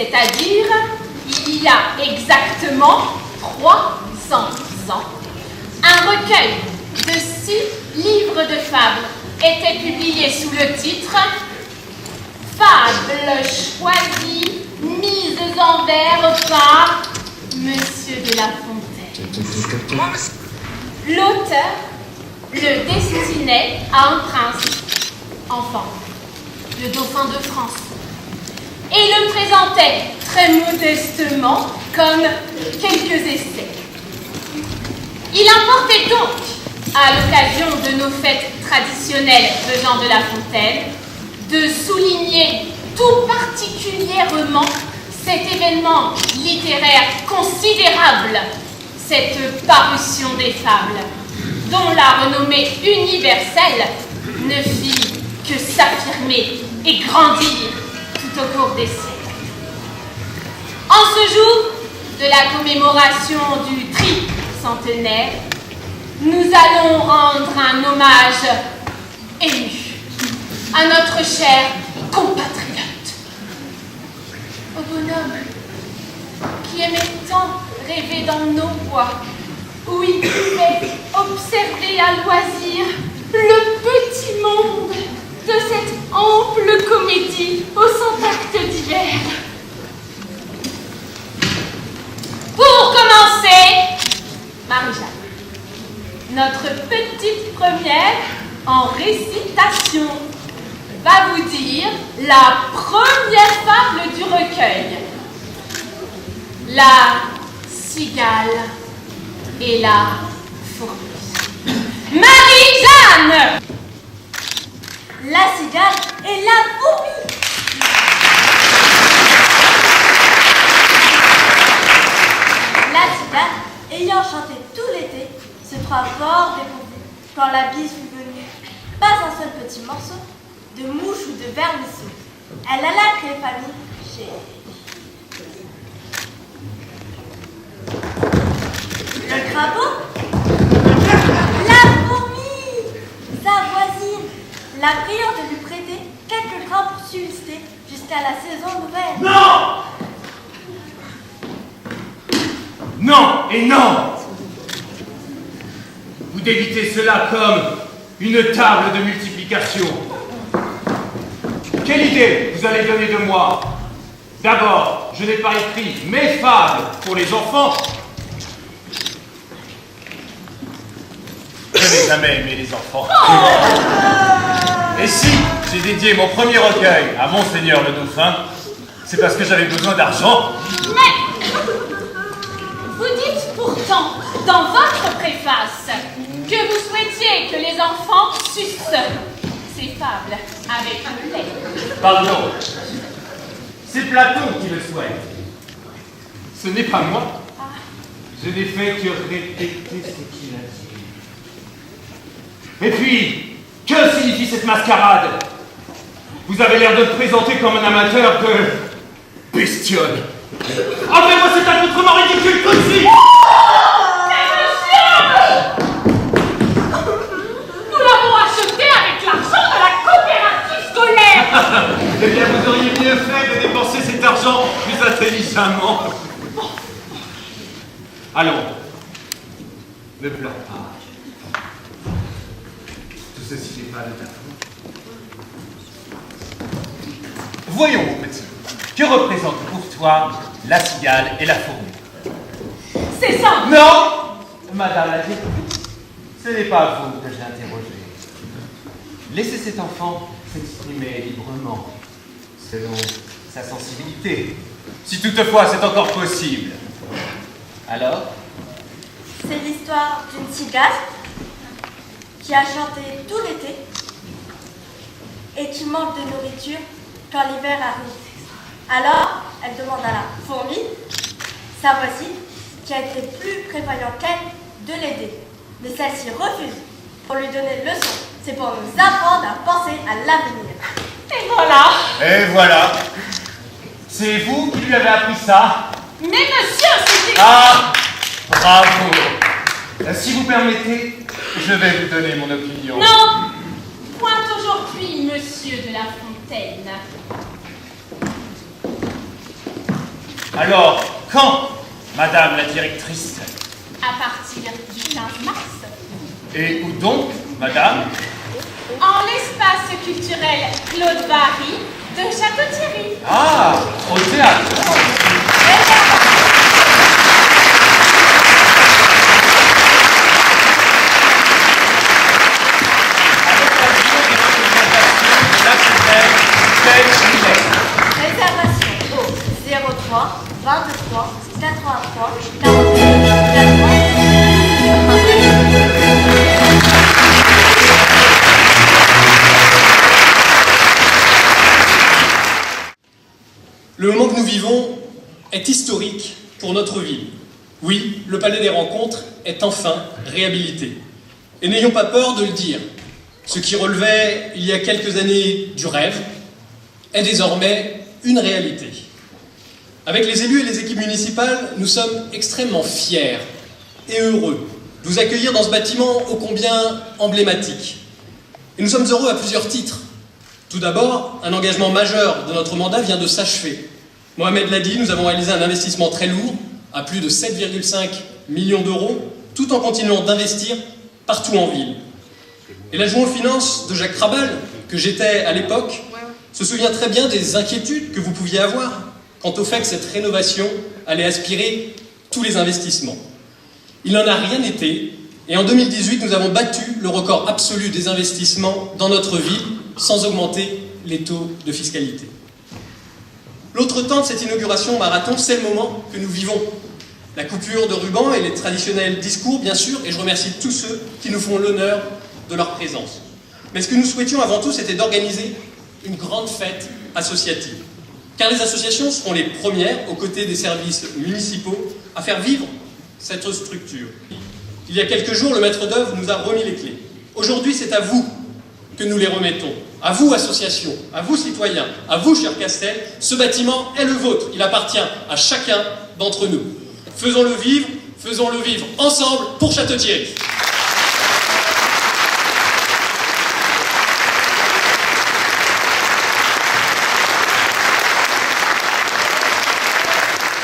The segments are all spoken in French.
c'est-à-dire il y a exactement 300 ans, un recueil de 6 livres de fables était publié sous le titre « Fables choisies, mises en vers par Monsieur de La Fontaine ». L'auteur le destinait à un prince enfant, le dauphin de France, et le présentait très modestement comme quelques essais. Il importait donc, à l'occasion de nos fêtes traditionnelles de Jean de La Fontaine, de souligner tout particulièrement cet événement littéraire considérable, cette parution des fables, dont la renommée universelle ne fit que s'affirmer et grandir tout au cours des siècles. En ce jour de la commémoration du tricentenaire, nous allons rendre un hommage ému à notre cher compatriote, au bonhomme qui aimait tant rêver dans nos bois, où il pouvait observer à loisir le petit monde de cette ample comédie aux 100 actes divers. Pour commencer, Marie-Jeanne, notre petite première en récitation, va vous dire la première fable du recueil. La cigale et la fourmi. Marie-Jeanne! La cigale et la fourmi. La cigale, ayant chanté tout l'été, se trouva fort dépourvue quand la bise fut venue. Pas un seul petit morceau de mouche ou de vermisseau. Elle alla créer famille chez le crapaud, la fourmi, sa voisine, la priant de lui prêter quelques grains pour subsister jusqu'à la saison nouvelle. Non! Non et non! Vous débitez cela comme une table de multiplication. Quelle idée vous allez donner de moi? D'abord, je n'ai pas écrit mes fables pour les enfants. Je n'ai jamais aimé les enfants. Et si j'ai dédié mon premier recueil à Monseigneur le Dauphin, c'est parce que j'avais besoin d'argent. Mais vous dites pourtant dans votre préface que vous souhaitiez que les enfants sucent ces fables avec un lait. Pardon, c'est Platon qui le souhaite. Ce n'est pas moi. Je n'ai fait que répéter ce qu'il a dit. Et puis, que signifie cette mascarade? Vous avez l'air de me présenter comme un amateur de bestiole. Ah mais moi c'est accoutrement ridicule tout de suite. Nous l'avons acheté avec l'argent de la coopérative scolaire. Eh bien, vous auriez mieux fait de dépenser cet argent plus intelligemment. Allons, ne pleure pas. Tout ceci n'est pas de ta faute. Voyons, mon petit, que représentent pour toi la cigale et la fourmi? C'est ça. Non, madame la députée, ce n'est pas vous que j'ai interrogé. Laissez cet enfant s'exprimer librement, selon sa sensibilité, si toutefois c'est encore possible. Alors? C'est l'histoire d'une cigale qui a chanté tout l'été et qui manque de nourriture quand l'hiver arrive. Alors, elle demande à la fourmi, sa voisine, qui a été plus prévoyante qu'elle, de l'aider. Mais celle-ci refuse pour lui donner une leçon. C'est pour nous apprendre à penser à l'avenir. Et voilà. Et voilà. C'est vous qui lui avez appris ça? Mais monsieur, c'est... Ah, bravo. Si vous permettez, je vais vous donner mon opinion. Non, point aujourd'hui, monsieur de La Fontaine. Alors, quand, madame la directrice? À partir du 15 mars. Et où donc, madame? En l'espace culturel Claude Barry de Château-Thierry. Ah, au théâtre. Réservation au 03 23 83 42 43. Le moment que nous vivons est historique pour notre ville. Oui, le Palais des Rencontres est enfin réhabilité. Et n'ayons pas peur de le dire. Ce qui relevait il y a quelques années du rêve est désormais une réalité. Avec les élus et les équipes municipales, nous sommes extrêmement fiers et heureux de vous accueillir dans ce bâtiment ô combien emblématique. Et nous sommes heureux à plusieurs titres. Tout d'abord, un engagement majeur de notre mandat vient de s'achever. Mohamed l'a dit, nous avons réalisé un investissement très lourd, à plus de 7,5 millions d'euros, tout en continuant d'investir partout en ville. Et l'adjoint aux finances de Jacques Krabal, que j'étais à l'époque, se souvient très bien des inquiétudes que vous pouviez avoir quant au fait que cette rénovation allait aspirer tous les investissements. Il n'en a rien été, et en 2018, nous avons battu le record absolu des investissements dans notre ville, sans augmenter les taux de fiscalité. L'autre temps de cette inauguration marathon, c'est le moment que nous vivons. La coupure de ruban et les traditionnels discours, bien sûr, et je remercie tous ceux qui nous font l'honneur de leur présence. Mais ce que nous souhaitions avant tout, c'était d'organiser une grande fête associative. Car les associations seront les premières, aux côtés des services municipaux, à faire vivre cette structure. Il y a quelques jours, le maître d'œuvre nous a remis les clés. Aujourd'hui, c'est à vous que nous les remettons. À vous, associations, à vous, citoyens, à vous, cher Castel, ce bâtiment est le vôtre. Il appartient à chacun d'entre nous. Faisons-le vivre ensemble pour Château-Thierry.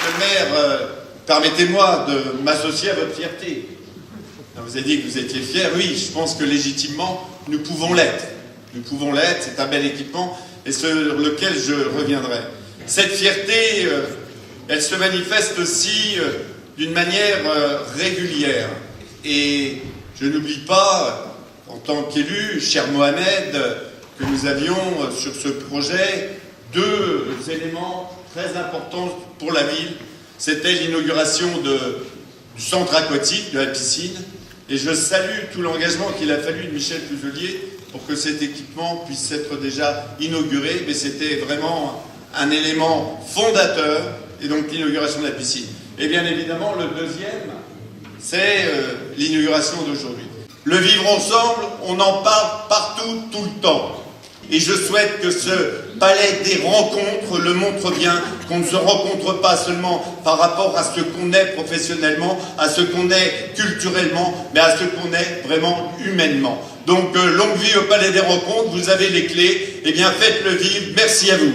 Le maire, permettez-moi de m'associer à votre fierté. Vous avez dit que vous étiez fiers. Oui, je pense que légitimement, nous pouvons l'être. Nous pouvons l'être, c'est un bel équipement et sur lequel je reviendrai. Cette fierté, elle se manifeste aussi d'une manière régulière. Et je n'oublie pas, en tant qu'élu, cher Mohamed, que nous avions sur ce projet deux éléments très importants pour la ville. C'était l'inauguration du centre aquatique, de la piscine. Et je salue tout l'engagement qu'il a fallu de Michel Puzelier pour que cet équipement puisse être déjà inauguré. Mais c'était vraiment un élément fondateur, et donc l'inauguration de la piscine. Et bien évidemment, le deuxième, c'est l'inauguration d'aujourd'hui. Le vivre ensemble, on en parle partout, tout le temps. Et je souhaite que ce palais des rencontres le montre bien, qu'on ne se rencontre pas seulement par rapport à ce qu'on est professionnellement, à ce qu'on est culturellement, mais à ce qu'on est vraiment humainement. Donc, longue vie au palais des rencontres, vous avez les clés, et bien faites-le vivre, merci à vous.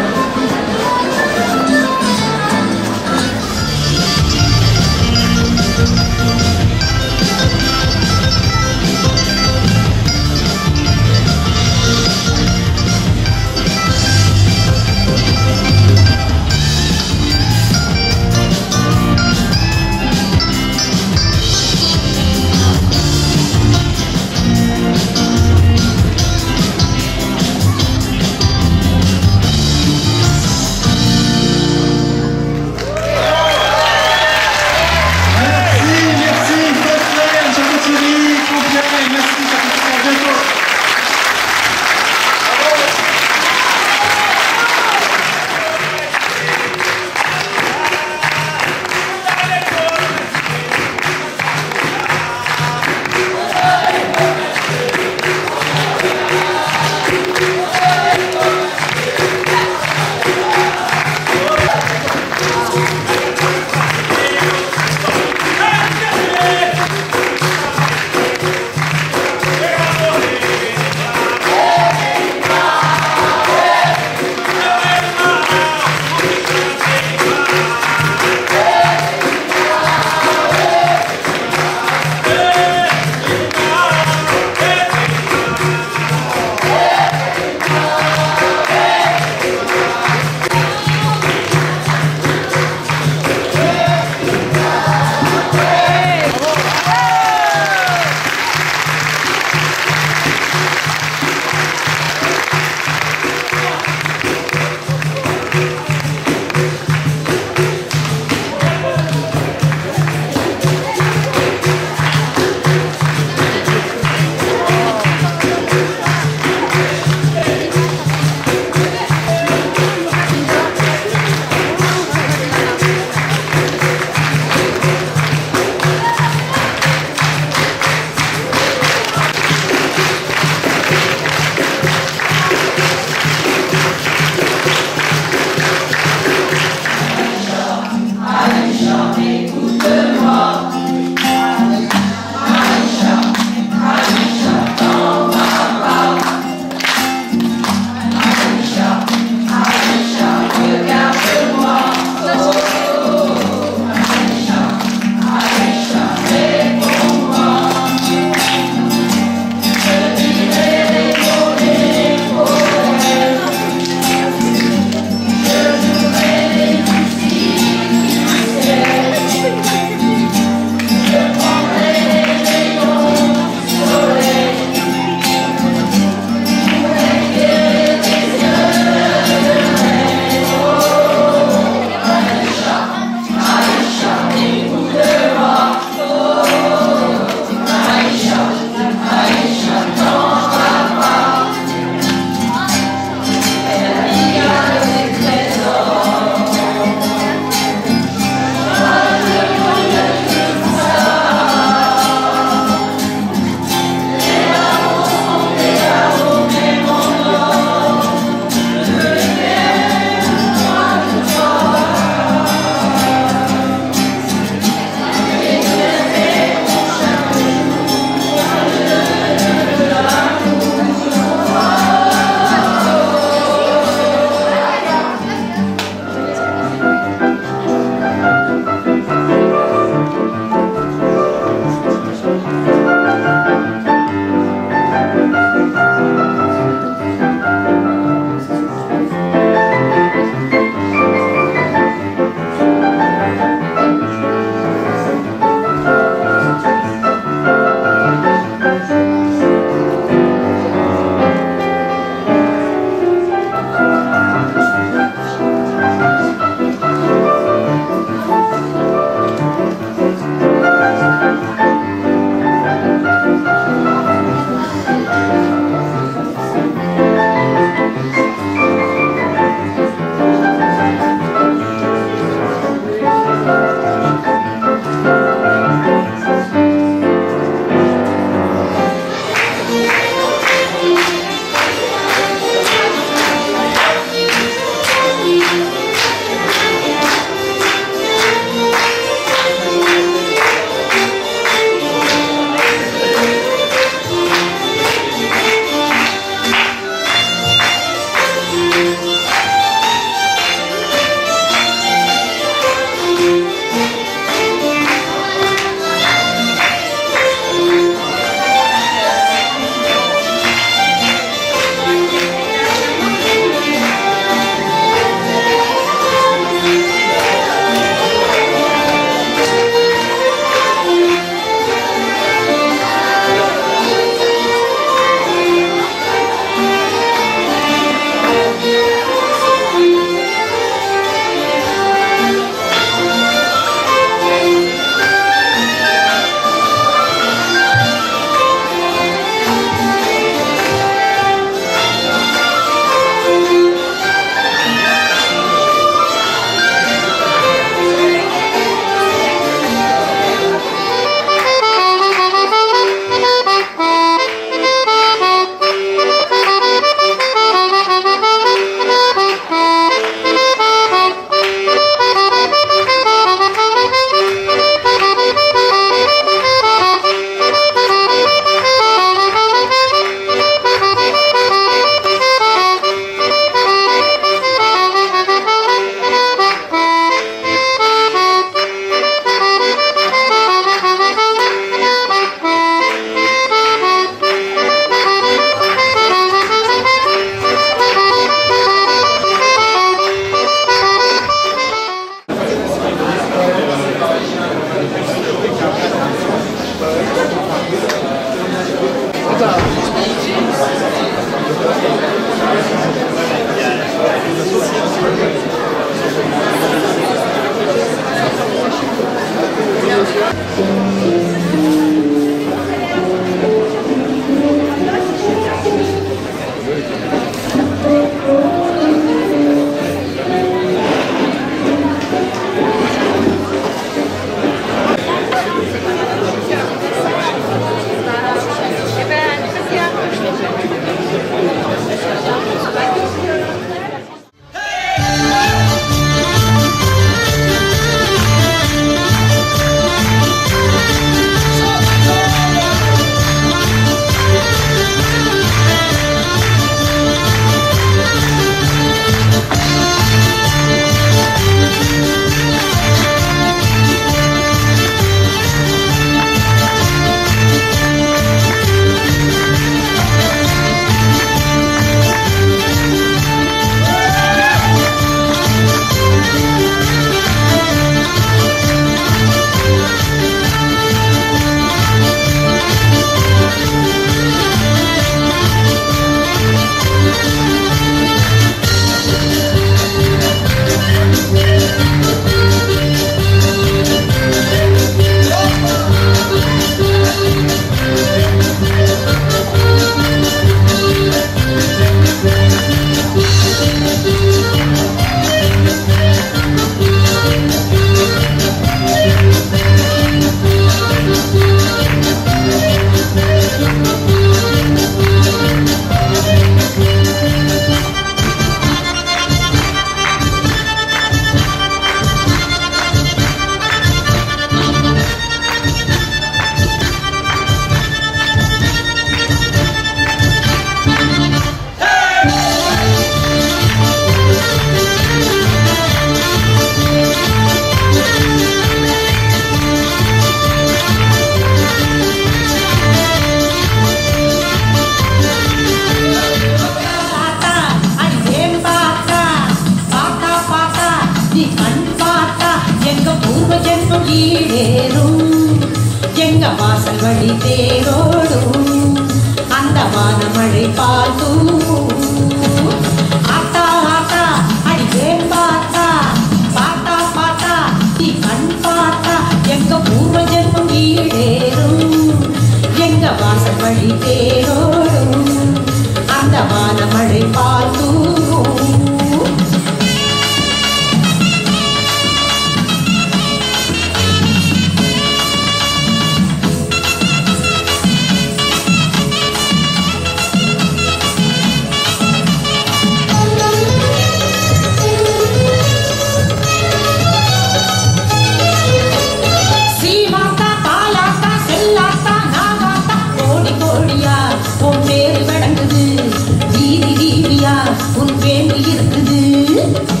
Vous me